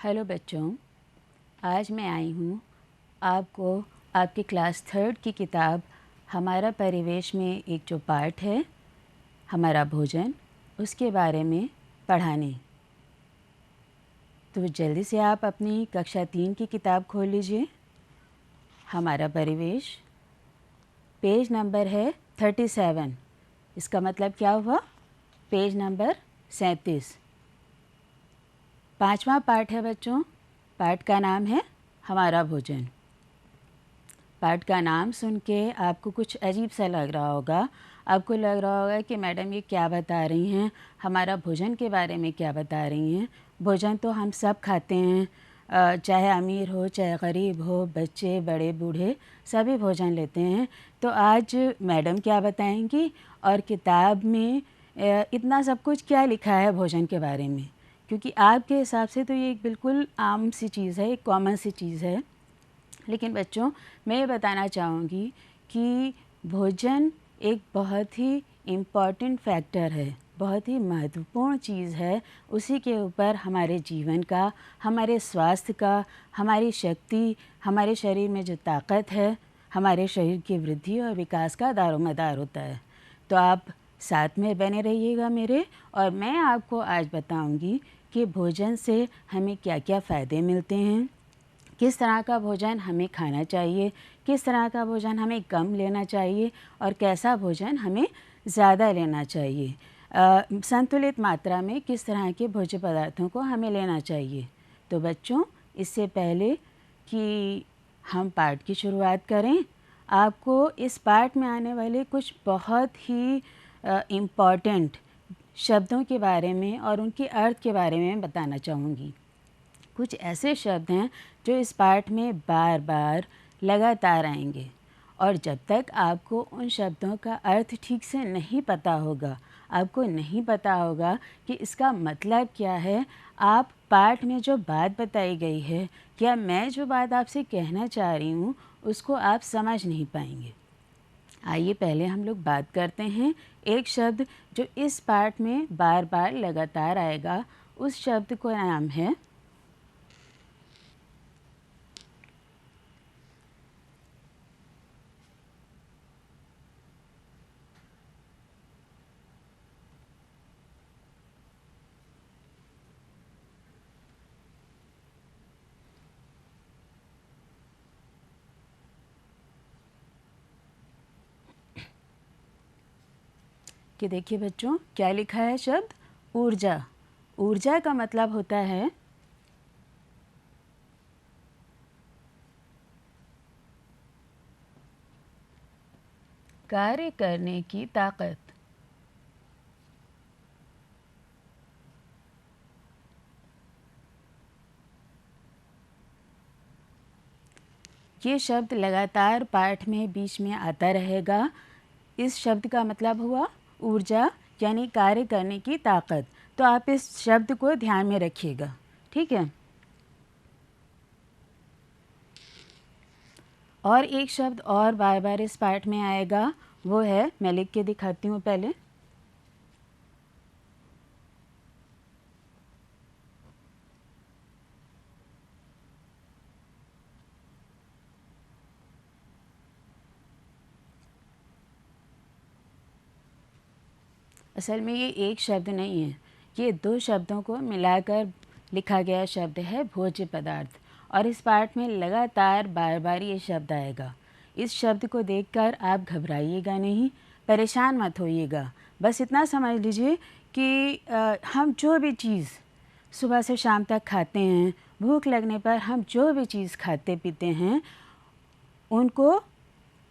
Hello बच्चों, आज मैं आई हूँ आपको आपकी क्लास 3 की किताब हमारा परिवेश में एक जो पार्ट है हमारा भोजन, उसके बारे में पढ़ाने। तो जल्दी से आप अपनी कक्षा 3 की किताब खोल लीजिए। हमारा परिवेश, पेज नंबर है 37। इसका मतलब क्या हुआ? Page number 37। 5वां पार्ट है बच्चों। पार्ट का नाम है हमारा भोजन। पार्ट का नाम सुन के आपको कुछ अजीब सा लग रहा होगा। आपको लग रहा होगा कि मैडम ये क्या बता रही हैं, हमारा भोजन के बारे में क्या बता रही हैं। भोजन तो हम सब खाते हैं, चाहे अमीर हो चाहे गरीब हो, बच्चे बड़े बूढ़े सभी भोजन लेते हैं। तो आज मैडम क्या बताएंगी और किताब में इतना सब कुछ क्या लिखा है भोजन के बारे में, क्योंकि आपके हिसाब से तो ये एक बिल्कुल आम सी चीज़ है, एक कॉमन सी चीज़ है। लेकिन बच्चों, मैं ये बताना चाहूँगी कि भोजन एक बहुत ही इम्पॉर्टेंट फैक्टर है, बहुत ही महत्वपूर्ण चीज़ है। उसी के ऊपर हमारे जीवन का, हमारे स्वास्थ्य का, हमारी शक्ति, हमारे शरीर में जो ताकत है, हमारे शरीर की वृद्धि और विकास का दारोमदार होता है। तो आप साथ में बने रहिएगा मेरे, और मैं आपको आज बताऊंगी कि भोजन से हमें क्या क्या फ़ायदे मिलते हैं, किस तरह का भोजन हमें खाना चाहिए, किस तरह का भोजन हमें कम लेना चाहिए और कैसा भोजन हमें ज़्यादा लेना चाहिए। संतुलित मात्रा में किस तरह के भोज्य पदार्थों को हमें लेना चाहिए। तो बच्चों, इससे पहले कि हम पाठ की शुरुआत करें, आपको इस पाठ में आने वाले कुछ बहुत ही इम्पॉर्टेंट शब्दों के बारे में और उनके अर्थ के बारे में बताना चाहूँगी। कुछ ऐसे शब्द हैं जो इस पाठ में बार बार लगातार आएंगे, और जब तक आपको उन शब्दों का अर्थ ठीक से नहीं पता होगा, आपको नहीं पता होगा कि इसका मतलब क्या है, आप पाठ में जो बात बताई गई है या मैं जो बात आपसे कहना चाह रही हूँ उसको आप समझ नहीं पाएंगे। आइए पहले हम लोग बात करते हैं एक शब्द जो इस पाठ में बार बार लगातार आएगा। उस शब्द का नाम है कि देखिए बच्चों, क्या लिखा है शब्द ऊर्जा। ऊर्जा का मतलब होता है कार्य करने की ताकत। ये शब्द लगातार पाठ में बीच में आता रहेगा। इस शब्द का मतलब हुआ ऊर्जा, यानी कार्य करने की ताकत। तो आप इस शब्द को ध्यान में रखिएगा, ठीक है। और एक शब्द और बार बार इस पाठ में आएगा, वो है, मैं लिख के दिखाती हूँ पहले। असल में ये एक शब्द नहीं है, ये दो शब्दों को मिलाकर लिखा गया शब्द है भोज्य पदार्थ। और इस पाठ में लगातार बार बार ये शब्द आएगा। इस शब्द को देखकर आप घबराइएगा नहीं, परेशान मत होइएगा। बस इतना समझ लीजिए कि हम जो भी चीज़ सुबह से शाम तक खाते हैं, भूख लगने पर हम जो भी चीज़ खाते पीते हैं, उनको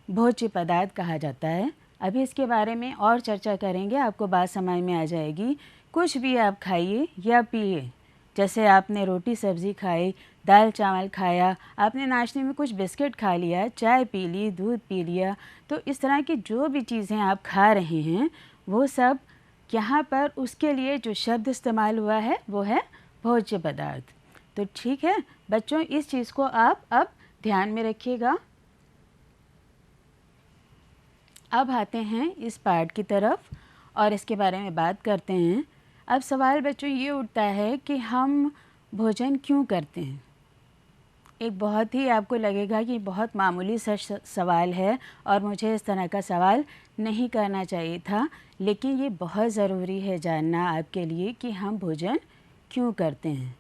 भोज्य पदार्थ कहा जाता है। अभी इसके बारे में और चर्चा करेंगे, आपको बात समझ में आ जाएगी। कुछ भी आप खाइए या पिए, जैसे आपने रोटी सब्ज़ी खाई, दाल चावल खाया, आपने नाश्ते में कुछ बिस्किट खा लिया, चाय पी ली, दूध पी लिया, तो इस तरह की जो भी चीज़ें आप खा रहे हैं, वो सब यहाँ पर उसके लिए जो शब्द इस्तेमाल हुआ है वो है भोज्य पदार्थ। तो ठीक है बच्चों, इस चीज़ को आप अब ध्यान में रखिएगा। अब आते हैं इस पाठ की तरफ और इसके बारे में बात करते हैं। अब सवाल बच्चों ये उठता है कि हम भोजन क्यों करते हैं? एक बहुत ही आपको लगेगा कि बहुत मामूली सा सवाल है और मुझे इस तरह का सवाल नहीं करना चाहिए था, लेकिन ये बहुत ज़रूरी है जानना आपके लिए कि हम भोजन क्यों करते हैं।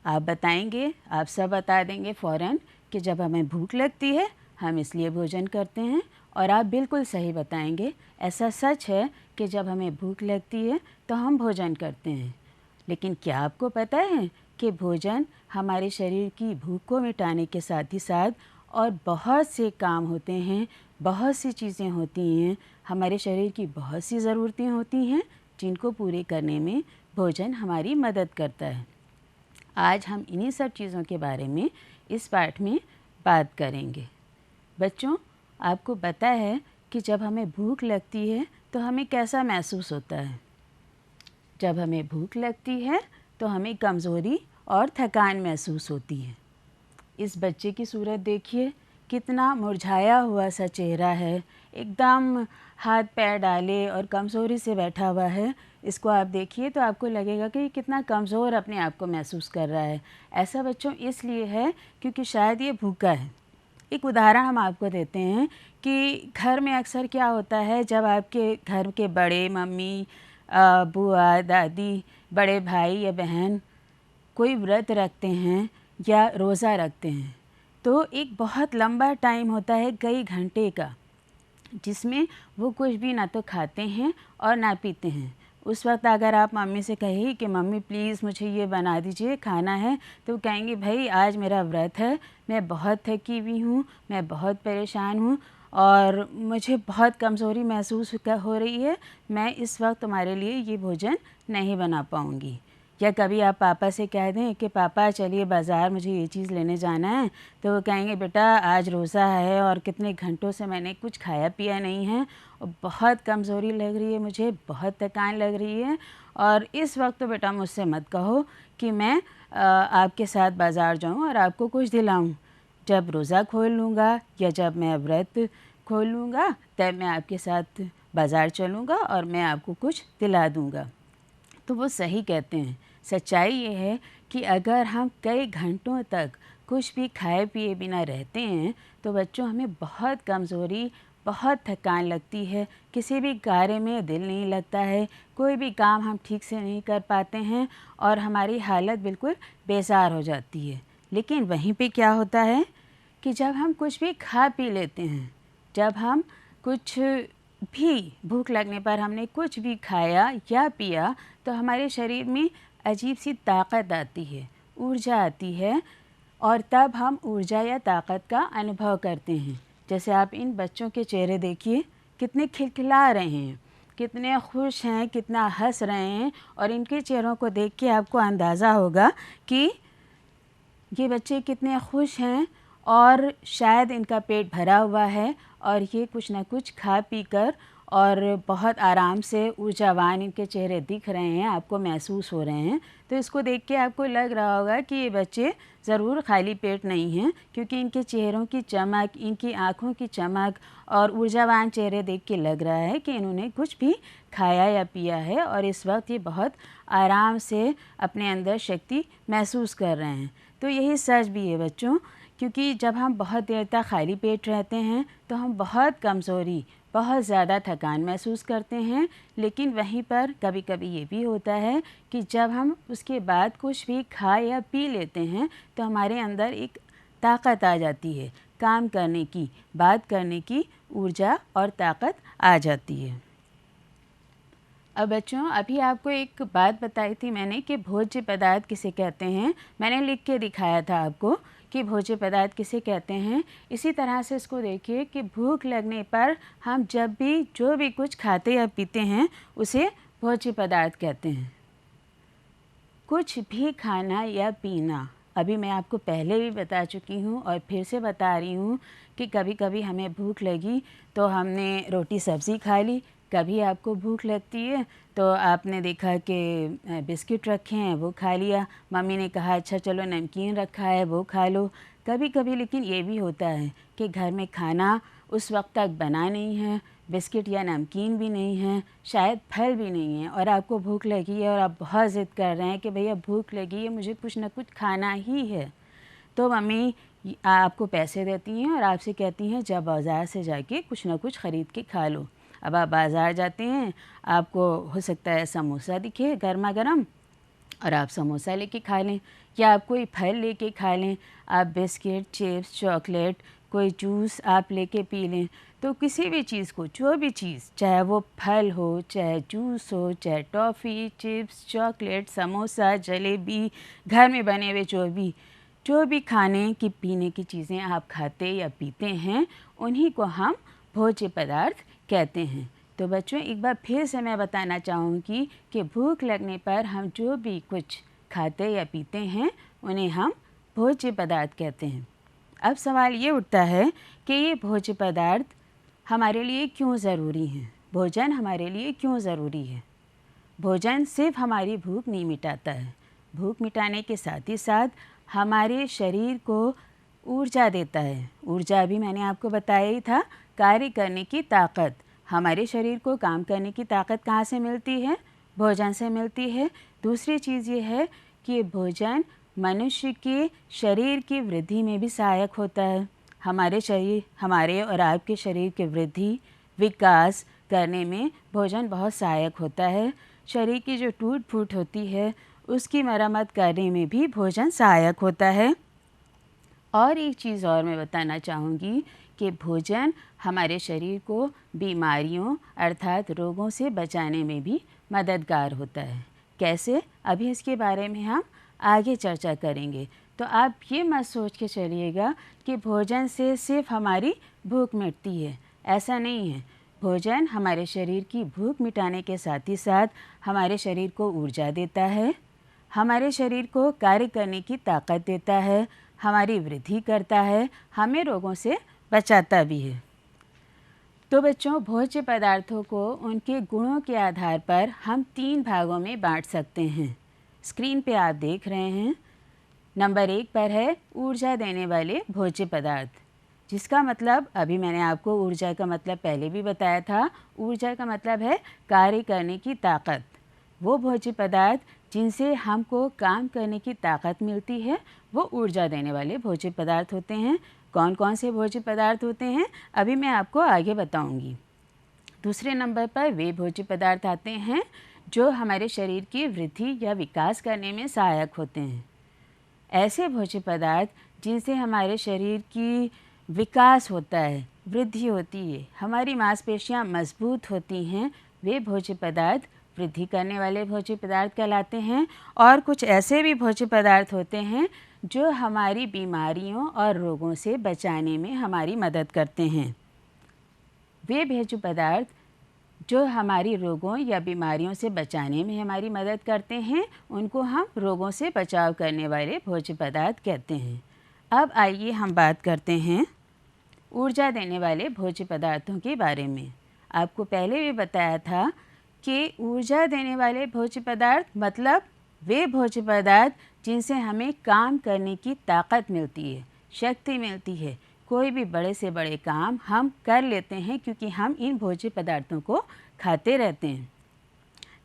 आप बताएंगे, आप सब बता देंगे फ़ौरन कि जब हमें भूख लगती है हम इसलिए भोजन करते हैं, और आप बिल्कुल सही बताएंगे, ऐसा सच है कि जब हमें भूख लगती है तो हम भोजन करते हैं। लेकिन क्या आपको पता है कि भोजन हमारे शरीर की भूख को मिटाने के साथ ही साथ और बहुत से काम होते हैं, बहुत सी चीज़ें होती हैं, हमारे शरीर की बहुत सी ज़रूरतें होती हैं जिनको पूरे करने में भोजन हमारी मदद करता है। आज हम इन्हीं सब चीज़ों के बारे में इस पाठ में बात करेंगे। बच्चों, आपको पता है कि जब हमें भूख लगती है तो हमें कैसा महसूस होता है? जब हमें भूख लगती है तो हमें कमज़ोरी और थकान महसूस होती है। इस बच्चे की सूरत देखिए, कितना मुरझाया हुआ सा चेहरा है, एकदम हाथ पैर डाले और कमज़ोरी से बैठा हुआ है। इसको आप देखिए तो आपको लगेगा कि ये कितना कमज़ोर अपने आप को महसूस कर रहा है। ऐसा बच्चों इसलिए है क्योंकि शायद ये भूखा है। एक उदाहरण हम आपको देते हैं कि घर में अक्सर क्या होता है, जब आपके घर के बड़े, मम्मी, बुआ, दादी, बड़े भाई या बहन कोई व्रत रखते हैं या रोज़ा रखते हैं, तो एक बहुत लंबा टाइम होता है, कई घंटे का, जिसमें वो कुछ भी ना तो खाते हैं और ना पीते हैं। उस वक्त अगर आप मम्मी से कहिए कि मम्मी प्लीज़ मुझे ये बना दीजिए, खाना है, तो वो कहेंगे भाई आज मेरा व्रत है, मैं बहुत थकी हुई हूँ, मैं बहुत परेशान हूँ और मुझे बहुत कमज़ोरी महसूस हो रही है, मैं इस वक्त तुम्हारे लिए ये भोजन नहीं बना पाऊँगी। या कभी आप पापा से कह दें कि पापा चलिए बाज़ार, मुझे ये चीज़ लेने जाना है, तो वो कहेंगे बेटा आज रोज़ा है और कितने घंटों से मैंने कुछ खाया पिया नहीं है और बहुत कमज़ोरी लग रही है, मुझे बहुत थकान लग रही है, और इस वक्त तो बेटा मुझसे मत कहो कि मैं आपके साथ बाज़ार जाऊँ और आपको कुछ दिलाऊँ। जब रोज़ा खोल लूँगा या जब मैं व्रत खोल लूँगा तब मैं आपके साथ बाज़ार चलूँगा और मैं आपको कुछ दिला दूँगा। तो वो सही कहते हैं। सच्चाई ये है कि अगर हम कई घंटों तक कुछ भी खाए पिए बिना रहते हैं तो बच्चों हमें बहुत कमज़ोरी, बहुत थकान लगती है, किसी भी कार्य में दिल नहीं लगता है, कोई भी काम हम ठीक से नहीं कर पाते हैं और हमारी हालत बिल्कुल बेजार हो जाती है। लेकिन वहीं पे क्या होता है कि जब हम कुछ भी खा पी लेते हैं, जब हम कुछ भी भूख लगने पर हमने कुछ भी खाया या पिया, तो हमारे शरीर में अजीब सी ताकत आती है, ऊर्जा आती है, और तब हम ऊर्जा या ताकत का अनुभव करते हैं। जैसे आप इन बच्चों के चेहरे देखिए, कितने खिलखिला रहे हैं, कितने खुश हैं, कितना हंस रहे हैं, और इनके चेहरों को देख के आपको अंदाज़ा होगा कि ये बच्चे कितने खुश हैं और शायद इनका पेट भरा हुआ है और ये कुछ ना कुछ खा पी कर और बहुत आराम से ऊर्जावान इनके चेहरे दिख रहे हैं, आपको महसूस हो रहे हैं। तो इसको देख के आपको लग रहा होगा कि ये बच्चे ज़रूर खाली पेट नहीं हैं, क्योंकि इनके चेहरों की चमक, इनकी आँखों की चमक और ऊर्जावान चेहरे देख के लग रहा है कि इन्होंने कुछ भी खाया या पिया है और इस वक्त ये बहुत आराम से अपने अंदर शक्ति महसूस कर रहे हैं। तो यही सच भी है बच्चों, क्योंकि जब हम बहुत देर तक खाली पेट रहते हैं तो हम बहुत कमज़ोरी, बहुत ज़्यादा थकान महसूस करते हैं। लेकिन वहीं पर कभी कभी ये भी होता है कि जब हम उसके बाद कुछ भी खा या पी लेते हैं तो हमारे अंदर एक ताकत आ जाती है, काम करने की, बात करने की ऊर्जा और ताकत आ जाती है। अब बच्चों, अभी आपको एक बात बताई थी मैंने कि भोज्य पदार्थ किसे कहते हैं। मैंने लिख के दिखाया था आपको कि भोज्य पदार्थ किसे कहते हैं। इसी तरह से इसको देखिए कि भूख लगने पर हम जब भी जो भी कुछ खाते या पीते हैं उसे भोज्य पदार्थ कहते हैं। कुछ भी खाना या पीना, अभी मैं आपको पहले भी बता चुकी हूँ और फिर से बता रही हूँ कि कभी कभी हमें भूख लगी तो हमने रोटी सब्ज़ी खा ली, कभी आपको भूख लगती है तो आपने देखा कि बिस्किट रखे हैं वो खा लिया, मम्मी ने कहा अच्छा चलो नमकीन रखा है वो खा लो। कभी कभी लेकिन ये भी होता है कि घर में खाना उस वक्त तक बना नहीं है, बिस्किट या नमकीन भी नहीं है, शायद फल भी नहीं है, और आपको भूख लगी है और आप बहुत ज़िद कर रहे हैं कि भैया भूख लगी है, मुझे कुछ ना कुछ खाना ही है, तो मम्मी आपको पैसे देती हैं और आपसे कहती हैं जब बाज़ार से जाके कुछ ना कुछ ख़रीद के खा लो। अब आप बाज़ार जाते हैं, आपको हो सकता है समोसा दिखे गर्मा गर्म और आप समोसा लेके खा लें, या आप कोई फल लेके खा लें, आप बिस्किट, चिप्स, चॉकलेट, कोई जूस आप लेके पी लें। तो किसी भी चीज़ को, जो भी चीज़, चाहे वो फल हो, चाहे जूस हो, चाहे toffee, chips, chocolate, samosa, jalebi, घर में बने हुए जो भी खाने की पीने की चीज़ें आप खाते या पीते हैं, उन्हीं को हम भोज्य पदार्थ कहते हैं। तो बच्चों, एक बार फिर से मैं बताना चाहूँगी कि भूख लगने पर हम जो भी कुछ खाते या पीते हैं, उन्हें हम भोज्य पदार्थ कहते हैं। अब सवाल ये उठता है कि ये भोज्य पदार्थ हमारे लिए क्यों ज़रूरी हैं? भोजन हमारे लिए क्यों ज़रूरी है? भोजन सिर्फ हमारी भूख नहीं मिटाता है, भूख मिटाने के साथ ही साथ हमारे शरीर को ऊर्जा देता है। ऊर्जा भी मैंने आपको बताया ही था, कार्य करने की ताकत। हमारे शरीर को काम करने की ताकत कहाँ से मिलती है? भोजन से मिलती है। दूसरी चीज़ ये है कि भोजन मनुष्य के शरीर की वृद्धि में भी सहायक होता है। हमारे और आपके शरीर की वृद्धि, विकास करने में भोजन बहुत सहायक होता है। शरीर की जो टूट फूट होती है, उसकी मरम्मत करने में भी भोजन सहायक होता है। और एक चीज़ और मैं बताना चाहूँगी कि भोजन हमारे शरीर को बीमारियों अर्थात रोगों से बचाने में भी मददगार होता है। कैसे? अभी इसके बारे में हम आगे चर्चा करेंगे। तो आप ये मत सोच के चलिएगा कि भोजन से सिर्फ हमारी भूख मिटती है, ऐसा नहीं है। भोजन हमारे शरीर की भूख मिटाने के साथ ही साथ हमारे शरीर को ऊर्जा देता है, हमारे शरीर को कार्य करने की ताकत देता है, हमारी वृद्धि करता है, हमें रोगों से बचाता भी है। तो बच्चों, भोज्य पदार्थों को उनके गुणों के आधार पर हम 3 भागों में बांट सकते हैं। स्क्रीन पे आप देख रहे हैं, नंबर 1 पर है ऊर्जा देने वाले भोज्य पदार्थ, जिसका मतलब अभी मैंने आपको ऊर्जा का मतलब पहले भी बताया था। ऊर्जा का मतलब है कार्य करने की ताकत। वो भोज्य पदार्थ जिनसे हमको काम करने की ताकत मिलती है, वो ऊर्जा देने वाले भोज्य पदार्थ होते हैं। कौन कौन से भोज्य पदार्थ होते हैं, अभी मैं आपको आगे बताऊंगी। दूसरे नंबर पर वे भोज्य पदार्थ आते हैं जो हमारे शरीर की वृद्धि या विकास करने में सहायक होते हैं। ऐसे भोज्य पदार्थ जिनसे हमारे शरीर की विकास होता है, वृद्धि होती है, हमारी मांसपेशियां मजबूत होती हैं, वे भोज्य पदार्थ वृद्धि करने वाले भोज्य पदार्थ कहलाते हैं। और कुछ ऐसे भी भोज्य पदार्थ होते हैं जो हमारी बीमारियों और रोगों से बचाने में हमारी मदद करते हैं। वे भोज्य पदार्थ जो हमारी रोगों या बीमारियों से बचाने में हमारी मदद करते हैं, उनको हम रोगों से बचाव करने वाले भोज्य पदार्थ कहते हैं। अब आइए हम बात करते हैं ऊर्जा देने वाले भोज्य पदार्थों के बारे में। आपको पहले भी बताया था कि ऊर्जा देने वाले भोज्य पदार्थ मतलब वे भोज्य पदार्थ जिनसे हमें काम करने की ताकत मिलती है, शक्ति मिलती है। कोई भी बड़े से बड़े काम हम कर लेते हैं क्योंकि हम इन भोज्य पदार्थों को खाते रहते हैं।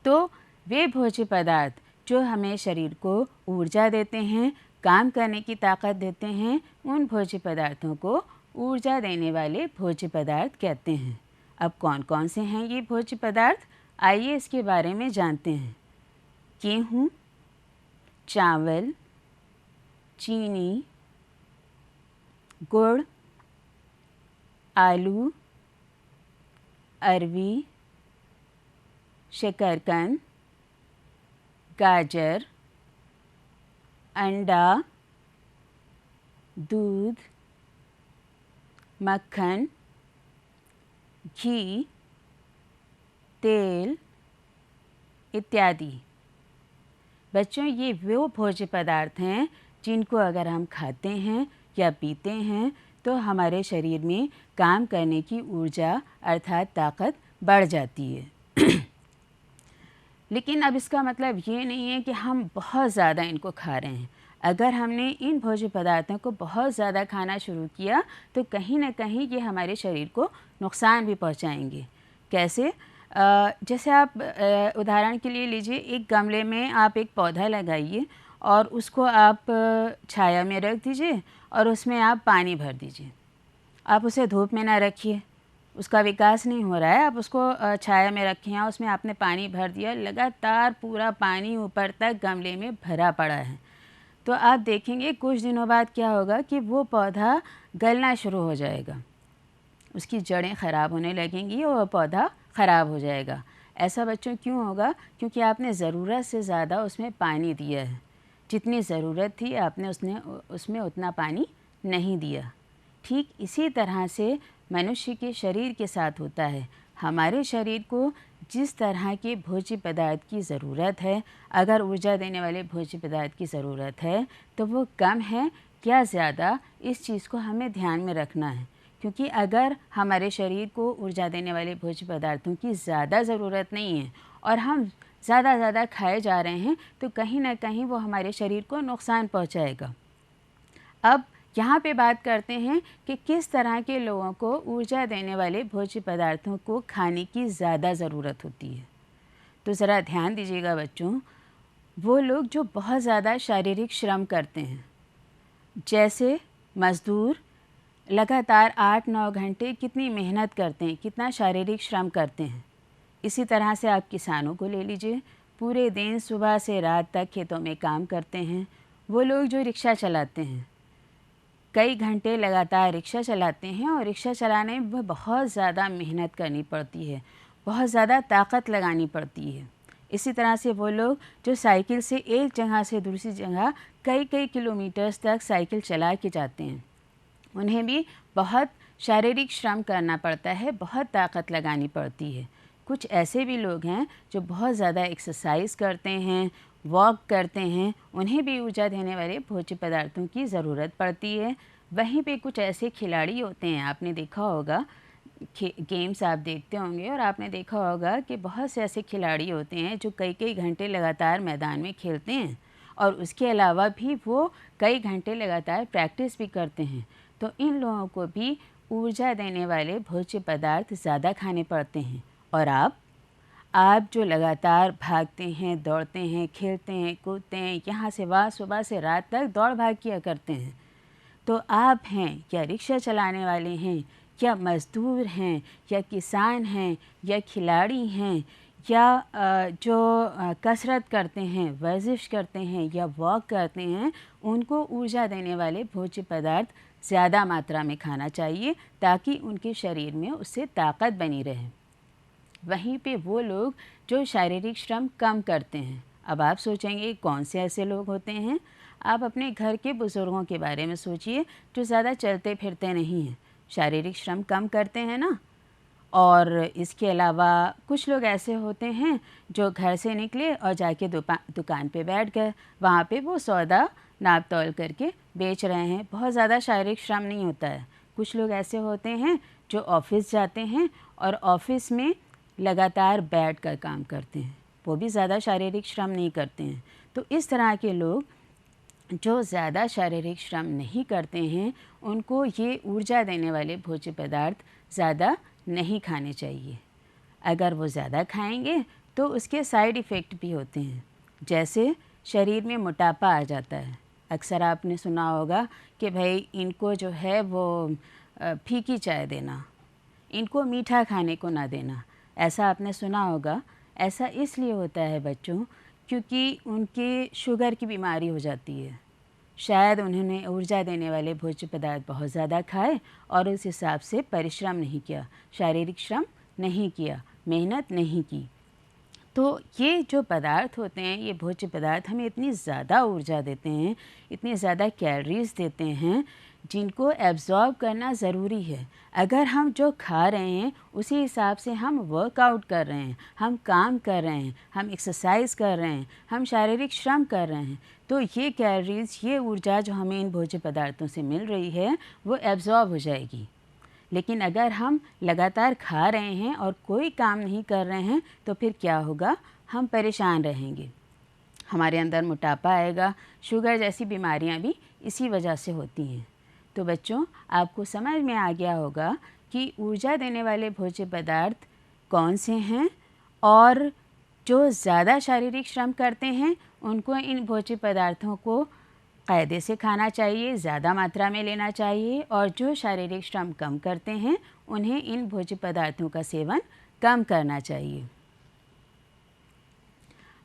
तो वे भोज्य पदार्थ जो हमें शरीर को ऊर्जा देते हैं, काम करने की ताकत देते हैं, उन भोज्य पदार्थों को ऊर्जा देने वाले भोज्य पदार्थ कहते हैं। अब कौन कौन से हैं ये भोज्य पदार्थ, आइए इसके बारे में जानते हैं। गेहूँ, चावल, चीनी, गुड़, आलू, अरवी, शकरकंद, गाजर, अंडा, दूध, मक्खन, घी, तेल इत्यादि। बच्चों, ये वो भोज्य पदार्थ हैं जिनको अगर हम खाते हैं या पीते हैं तो हमारे शरीर में काम करने की ऊर्जा अर्थात ताकत बढ़ जाती है। लेकिन अब इसका मतलब ये नहीं है कि हम बहुत ज़्यादा इनको खा रहे हैं। अगर हमने इन भोज्य पदार्थों को बहुत ज़्यादा खाना शुरू किया तो कहीं ना कहीं ये हमारे शरीर को नुकसान भी पहुंचाएंगे। कैसे? जैसे आप उदाहरण के लिए लीजिए, एक गमले में आप एक पौधा लगाइए और उसको आप छाया में रख दीजिए और उसमें आप पानी भर दीजिए। आप उसे धूप में ना रखिए, उसका विकास नहीं हो रहा है, आप उसको छाया में रखें या उसमें आपने पानी भर दिया, लगातार पूरा पानी ऊपर तक गमले में भरा पड़ा है, तो आप देखेंगे कुछ दिनों बाद क्या होगा कि वो पौधा गलना शुरू हो जाएगा, उसकी जड़ें ख़राब होने लगेंगी और वह पौधा ख़राब हो जाएगा। ऐसा बच्चों क्यों होगा? क्योंकि आपने ज़रूरत से ज़्यादा उसमें पानी दिया है। जितनी ज़रूरत थी आपने उसमें उतना पानी नहीं दिया। ठीक इसी तरह से मनुष्य के शरीर के साथ होता है। हमारे शरीर को जिस तरह के भोज्य पदार्थ की ज़रूरत है, अगर ऊर्जा देने वाले भोज्य पदार्थ की ज़रूरत है, तो वो कम है क्या ज़्यादा, इस चीज़ को हमें ध्यान में रखना है। क्योंकि अगर हमारे शरीर को ऊर्जा देने वाले भोज्य पदार्थों की ज़्यादा ज़रूरत नहीं है और हम ज़्यादा खाए जा रहे हैं, तो कहीं ना कहीं वो हमारे शरीर को नुकसान पहुंचाएगा। अब यहाँ पे बात करते हैं कि किस तरह के लोगों को ऊर्जा देने वाले भोज्य पदार्थों को खाने की ज़्यादा ज़रूरत होती है। तो ज़रा ध्यान दीजिएगा बच्चों, वो लोग जो बहुत ज़्यादा शारीरिक श्रम करते हैं, जैसे मज़दूर लगातार 8-9 घंटे कितनी मेहनत करते हैं, कितना शारीरिक श्रम करते हैं। इसी तरह से आप किसानों को ले लीजिए, पूरे दिन सुबह से रात तक खेतों में काम करते हैं। वो लोग जो रिक्शा चलाते हैं, कई घंटे लगातार रिक्शा चलाते हैं और रिक्शा चलाने में बहुत ज़्यादा मेहनत करनी पड़ती है, बहुत ज़्यादा ताकत लगानी पड़ती है। इसी तरह से वो लोग जो साइकिल से एक जगह से दूसरी जगह कई किलोमीटर्स तक साइकिल चला के जाते हैं, उन्हें भी बहुत शारीरिक श्रम करना पड़ता है, बहुत ताकत लगानी पड़ती है। कुछ ऐसे भी लोग हैं जो बहुत ज़्यादा एक्सरसाइज करते हैं, वॉक करते हैं, उन्हें भी ऊर्जा देने वाले भोज्य पदार्थों की ज़रूरत पड़ती है। वहीं पे कुछ ऐसे खिलाड़ी होते हैं, आपने देखा होगा, गेम्स आप देखते होंगे और आपने देखा होगा कि बहुत से ऐसे खिलाड़ी होते हैं जो कई घंटे लगातार मैदान में खेलते हैं और उसके अलावा भी वो कई घंटे लगातार प्रैक्टिस भी करते हैं। तो इन लोगों को भी ऊर्जा देने वाले भोज्य पदार्थ ज़्यादा खाने पड़ते हैं। और आप जो लगातार भागते हैं, दौड़ते हैं, खेलते हैं, कूदते हैं, यहाँ से वहाँ सुबह से रात तक दौड़ भाग किया करते हैं, तो आप हैं या रिक्शा चलाने वाले हैं या मज़दूर हैं या किसान हैं या खिलाड़ी हैं या जो कसरत करते हैं, वर्जिश करते हैं या वॉक करते हैं, उनको ऊर्जा देने वाले भोज्य पदार्थ ज़्यादा मात्रा में खाना चाहिए ताकि उनके शरीर में उससे ताकत बनी रहे। वहीं पे वो लोग जो शारीरिक श्रम कम करते हैं, अब आप सोचेंगे कौन से ऐसे लोग होते हैं? आप अपने घर के बुज़ुर्गों के बारे में सोचिए जो ज़्यादा चलते फिरते नहीं हैं, शारीरिक श्रम कम करते हैं ना। और इसके अलावा कुछ लोग ऐसे होते हैं जो घर से निकले और जाके दुकान पे बैठ गए, वहाँ पे वो सौदा नाप तौल करके बेच रहे हैं, बहुत ज़्यादा शारीरिक श्रम नहीं होता है। कुछ लोग ऐसे होते हैं जो ऑफिस जाते हैं और ऑफिस में लगातार बैठ कर काम करते हैं, वो भी ज़्यादा शारीरिक श्रम नहीं करते हैं। तो इस तरह के लोग जो ज़्यादा शारीरिक श्रम नहीं करते हैं, उनको ये ऊर्जा देने वाले भोज्य पदार्थ ज़्यादा नहीं खाने चाहिए। अगर वो ज़्यादा खाएंगे तो उसके साइड इफ़ेक्ट भी होते हैं, जैसे शरीर में मोटापा आ जाता है। अक्सर आपने सुना होगा कि भाई इनको जो है वो फीकी चाय देना, इनको मीठा खाने को ना देना, ऐसा आपने सुना होगा। ऐसा इसलिए होता है बच्चों क्योंकि उनके शुगर की बीमारी हो जाती है। शायद उन्होंने ऊर्जा देने वाले भोज्य पदार्थ बहुत ज़्यादा खाए और उस हिसाब से परिश्रम नहीं किया, शारीरिक श्रम नहीं किया, मेहनत नहीं की। तो ये जो पदार्थ होते हैं, ये भोज्य पदार्थ हमें इतनी ज़्यादा ऊर्जा देते हैं, इतनी ज़्यादा कैलोरीज़ देते हैं, जिनको एब्ज़ॉर्ब करना ज़रूरी है। अगर हम जो खा रहे हैं उसी हिसाब से हम वर्कआउट कर रहे हैं, हम काम कर रहे हैं, हम एक्सरसाइज कर रहे हैं, हम शारीरिक श्रम कर रहे हैं, तो ये कैलोरीज़, ये ऊर्जा जो हमें इन भोज्य पदार्थों से मिल रही है वो एब्ज़ॉर्ब हो जाएगी। लेकिन अगर हम लगातार खा रहे हैं और कोई काम नहीं कर रहे हैं तो फिर क्या होगा? हम परेशान रहेंगे, हमारे अंदर मोटापा आएगा, शुगर जैसी बीमारियां भी इसी वजह से होती हैं। तो बच्चों, आपको समझ में आ गया होगा कि ऊर्जा देने वाले भोज्य पदार्थ कौन से हैं, और जो ज़्यादा शारीरिक श्रम करते हैं उनको इन भोज्य पदार्थों को कायदे से खाना चाहिए, ज़्यादा मात्रा में लेना चाहिए, और जो शारीरिक श्रम कम करते हैं उन्हें इन भोज्य पदार्थों का सेवन कम करना चाहिए।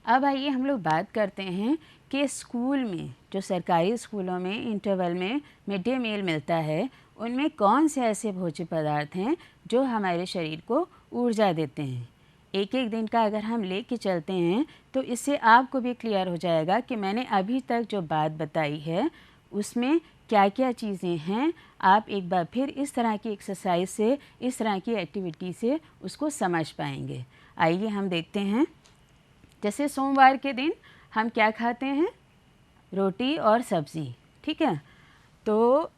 अब आइए हम लोग बात करते हैं कि स्कूल में, जो सरकारी स्कूलों में इंटरवल में मिड डे मील मिलता है, उनमें कौन से ऐसे भोज्य पदार्थ हैं जो हमारे शरीर को ऊर्जा देते हैं। एक एक दिन का अगर हम ले के चलते हैं तो इससे आपको भी क्लियर हो जाएगा कि मैंने अभी तक जो बात बताई है उसमें क्या क्या चीज़ें हैं। आप एक बार फिर इस तरह की एक्सरसाइज से, इस तरह की एक्टिविटी से उसको समझ पाएंगे। आइए हम देखते हैं। जैसे सोमवार के दिन हम क्या खाते हैं, रोटी और सब्ज़ी, ठीक है। तो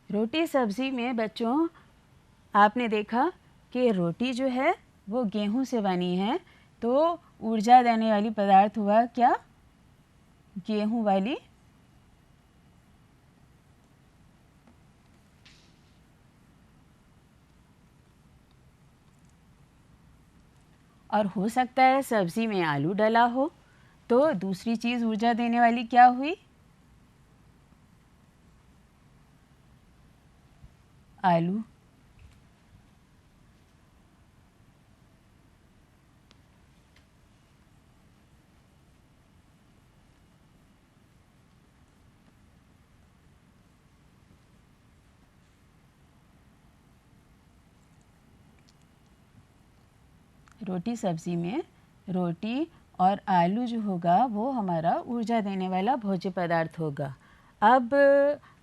रोटी सब्ज़ी में बच्चों आपने देखा कि रोटी जो है वो गेहूं से बनी है, तो ऊर्जा देने वाली पदार्थ हुआ क्या, गेहूं वाली और हो सकता है सब्ज़ी में आलू डला हो, तो दूसरी चीज़ ऊर्जा देने वाली क्या हुई, आलू। रोटी सब्ज़ी में रोटी और आलू जो होगा वो हमारा ऊर्जा देने वाला भोज्य पदार्थ होगा। अब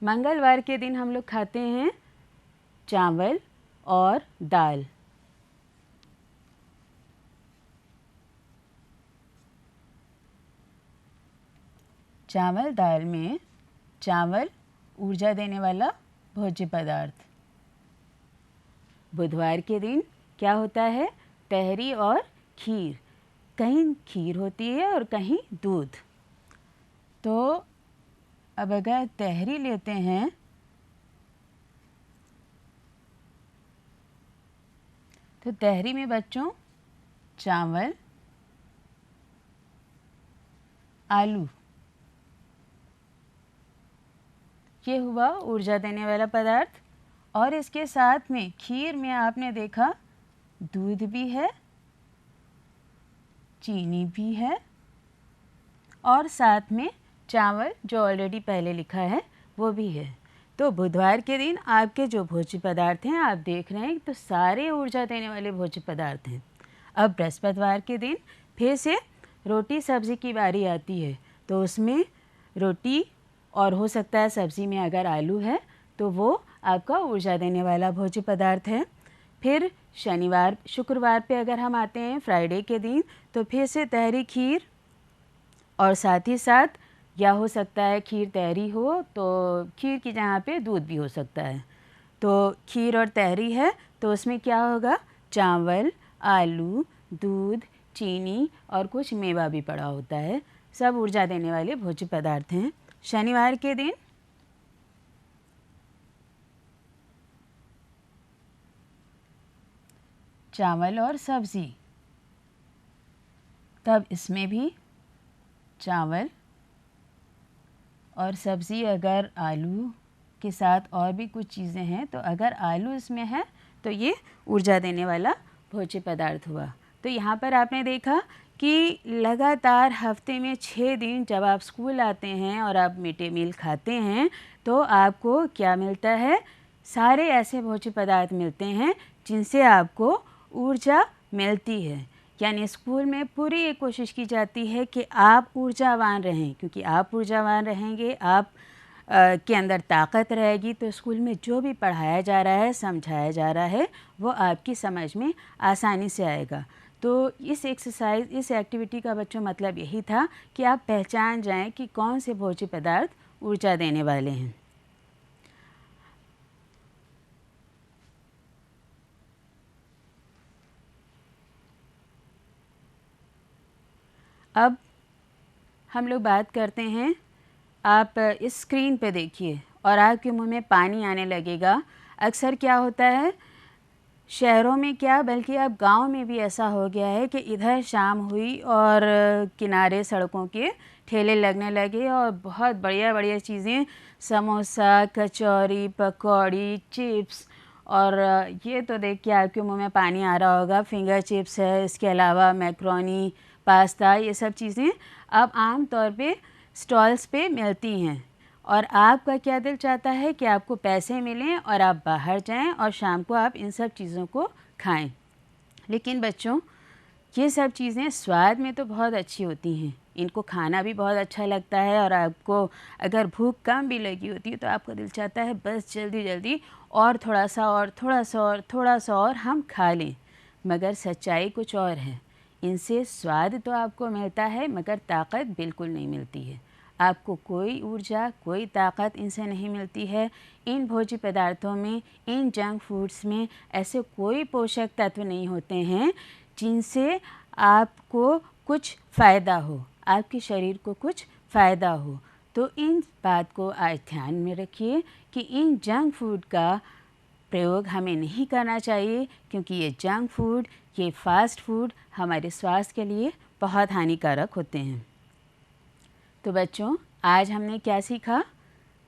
मंगलवार के दिन हम लोग खाते हैं चावल और दाल। चावल दाल में चावल ऊर्जा देने वाला भोज्य पदार्थ। बुधवार के दिन क्या होता है, तहरी और खीर। कहीं खीर होती है और कहीं दूध। तो अब अगर तहरी लेते हैं तो तहरी में बच्चों चावल, आलू, ये हुआ ऊर्जा देने वाला पदार्थ। और इसके साथ में खीर में आपने देखा दूध भी है, चीनी भी है, और साथ में चावल जो ऑलरेडी पहले लिखा है वो भी है। तो बुधवार के दिन आपके जो भोज्य पदार्थ हैं आप देख रहे हैं तो सारे ऊर्जा देने वाले भोज्य पदार्थ हैं। अब बृहस्पतिवार के दिन फिर से रोटी सब्ज़ी की बारी आती है, तो उसमें रोटी और हो सकता है सब्ज़ी में अगर आलू है तो वो आपका ऊर्जा देने वाला भोज्य पदार्थ है। फिर शनिवार शुक्रवार पे अगर हम आते हैं फ्राइडे के दिन, तो फिर से तहरी खीर, और साथ ही साथ या हो सकता है खीर तहरी हो तो खीर की जगह पे दूध भी हो सकता है। तो खीर और तहरी है तो उसमें क्या होगा, चावल, आलू, दूध, चीनी और कुछ मेवा भी पड़ा होता है। सब ऊर्जा देने वाले भोज्य पदार्थ हैं। शनिवार के दिन चावल और सब्ज़ी, तब इसमें भी चावल और सब्ज़ी, अगर आलू के साथ और भी कुछ चीज़ें हैं तो अगर आलू इसमें है तो ये ऊर्जा देने वाला भोज्य पदार्थ हुआ। तो यहाँ पर आपने देखा कि लगातार हफ्ते में 6 दिन जब आप स्कूल आते हैं और आप मिड डे मील खाते हैं तो आपको क्या मिलता है, सारे ऐसे भोज्य पदार्थ मिलते हैं जिनसे आपको ऊर्जा मिलती है। यानी स्कूल में पूरी ये कोशिश की जाती है कि आप ऊर्जावान रहें, क्योंकि आप ऊर्जावान रहेंगे, आप के अंदर ताकत रहेगी तो स्कूल में जो भी पढ़ाया जा रहा है, समझाया जा रहा है, वो आपकी समझ में आसानी से आएगा। तो इस एक्सरसाइज, इस एक्टिविटी का बच्चों मतलब यही था कि आप पहचान जाएं कि कौन से भोज्य पदार्थ ऊर्जा देने वाले हैं। अब हम लोग बात करते हैं, आप इस स्क्रीन पे देखिए और आपके मुंह में पानी आने लगेगा। अक्सर क्या होता है, शहरों में क्या बल्कि अब गांव में भी ऐसा हो गया है कि इधर शाम हुई और किनारे सड़कों के ठेले लगने लगे और बहुत बढ़िया बढ़िया चीज़ें, समोसा, कचौरी, पकौड़ी, चिप्स, और ये तो देख के आपके मुंह में पानी आ रहा होगा, फिंगर चिप्स है, इसके अलावा मैक्रोनी, पास्ता, ये सब चीज़ें अब आम तौर पे स्टॉल्स पे मिलती हैं। और आपका क्या दिल चाहता है कि आपको पैसे मिलें और आप बाहर जाएं और शाम को आप इन सब चीज़ों को खाएं। लेकिन बच्चों, ये सब चीज़ें स्वाद में तो बहुत अच्छी होती हैं, इनको खाना भी बहुत अच्छा लगता है, और आपको अगर भूख कम भी लगी होती है तो आपका दिल चाहता है बस जल्दी जल्दी और थोड़ा सा और थोड़ा सा और थोड़ा सा और हम खा लें। मगर सच्चाई कुछ और है, इनसे स्वाद तो आपको मिलता है मगर ताकत बिल्कुल नहीं मिलती है। आपको कोई ऊर्जा, कोई ताकत इनसे नहीं मिलती है। इन भोज्य पदार्थों में, इन जंक फूड्स में ऐसे कोई पोषक तत्व नहीं होते हैं जिनसे आपको कुछ फ़ायदा हो, आपके शरीर को कुछ फ़ायदा हो। तो इन बात को आज ध्यान में रखिए कि इन जंक फूड का प्रयोग हमें नहीं करना चाहिए, क्योंकि ये जंक फूड, ये फ़ास्ट फूड हमारे स्वास्थ्य के लिए बहुत हानिकारक होते हैं। तो बच्चों, आज हमने क्या सीखा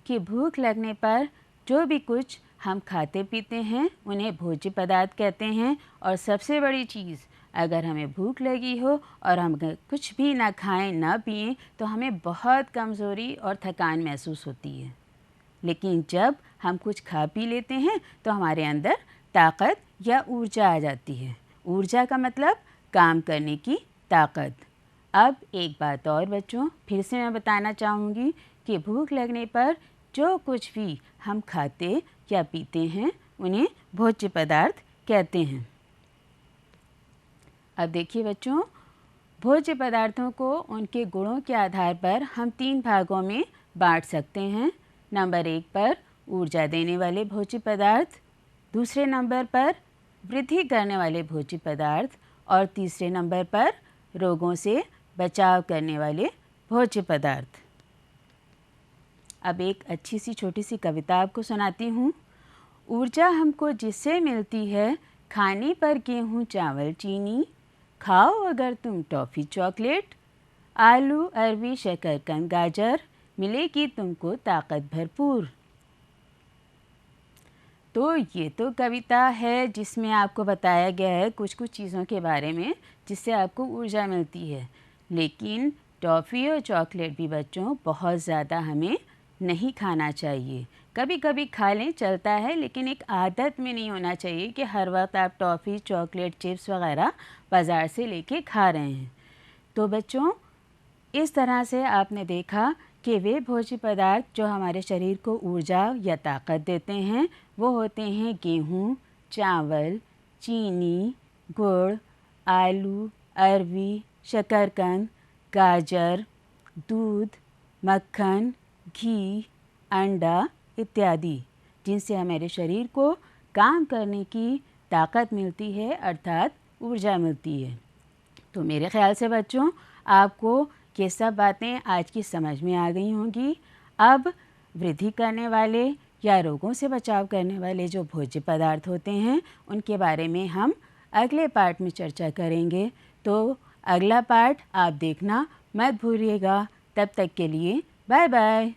कि भूख लगने पर जो भी कुछ हम खाते पीते हैं उन्हें भोज्य पदार्थ कहते हैं। और सबसे बड़ी चीज़, अगर हमें भूख लगी हो और हम कुछ भी ना खाएं ना पिएं तो हमें बहुत कमज़ोरी और थकान महसूस होती है। लेकिन जब हम कुछ खा पी लेते हैं तो हमारे अंदर ताकत या ऊर्जा आ जाती है। ऊर्जा का मतलब काम करने की ताकत। अब एक बात और बच्चों, फिर से मैं बताना चाहूँगी कि भूख लगने पर जो कुछ भी हम खाते या पीते हैं उन्हें भोज्य पदार्थ कहते हैं। अब देखिए बच्चों, भोज्य पदार्थों को उनके गुणों के आधार पर हम 3 भागों में बांट सकते हैं। नंबर 1 पर ऊर्जा देने वाले भोज्य पदार्थ, दूसरे नंबर पर वृद्धि करने वाले भोज्य पदार्थ, और तीसरे नंबर पर रोगों से बचाव करने वाले भोज्य पदार्थ। अब एक अच्छी सी छोटी सी कविता आपको सुनाती हूँ। ऊर्जा हमको जिससे मिलती है, खाने पर गेहूँ चावल चीनी, खाओ अगर तुम टॉफ़ी चॉकलेट, आलू अरवी शकरकंद गाजर, मिलेगी तुमको ताकत भरपूर। तो ये तो कविता है जिसमें आपको बताया गया है कुछ कुछ चीज़ों के बारे में जिससे आपको ऊर्जा मिलती है। लेकिन टॉफ़ी और चॉकलेट भी बच्चों बहुत ज़्यादा हमें नहीं खाना चाहिए। कभी कभी खा लें, चलता है, लेकिन एक आदत में नहीं होना चाहिए कि हर वक्त आप टॉफ़ी, चॉकलेट, चिप्स वगैरह बाज़ार से लेके खा रहे हैं। तो बच्चों, इस तरह से आपने देखा कि वे भोज्य पदार्थ जो हमारे शरीर को ऊर्जा या ताकत देते हैं वो होते हैं गेहूँ, चावल, चीनी, गुड़, आलू, अरवी, शकरकंद, गाजर, दूध, मक्खन, घी, अंडा इत्यादि, जिनसे हमारे शरीर को काम करने की ताकत मिलती है, अर्थात ऊर्जा मिलती है। तो मेरे ख़्याल से बच्चों, आपको ये सब बातें आज की समझ में आ गई होंगी। अब वृद्धि करने वाले या रोगों से बचाव करने वाले जो भोज्य पदार्थ होते हैं उनके बारे में हम अगले पार्ट में चर्चा करेंगे। तो अगला पार्ट आप देखना मत भूलिएगा। तब तक के लिए बाय बाय।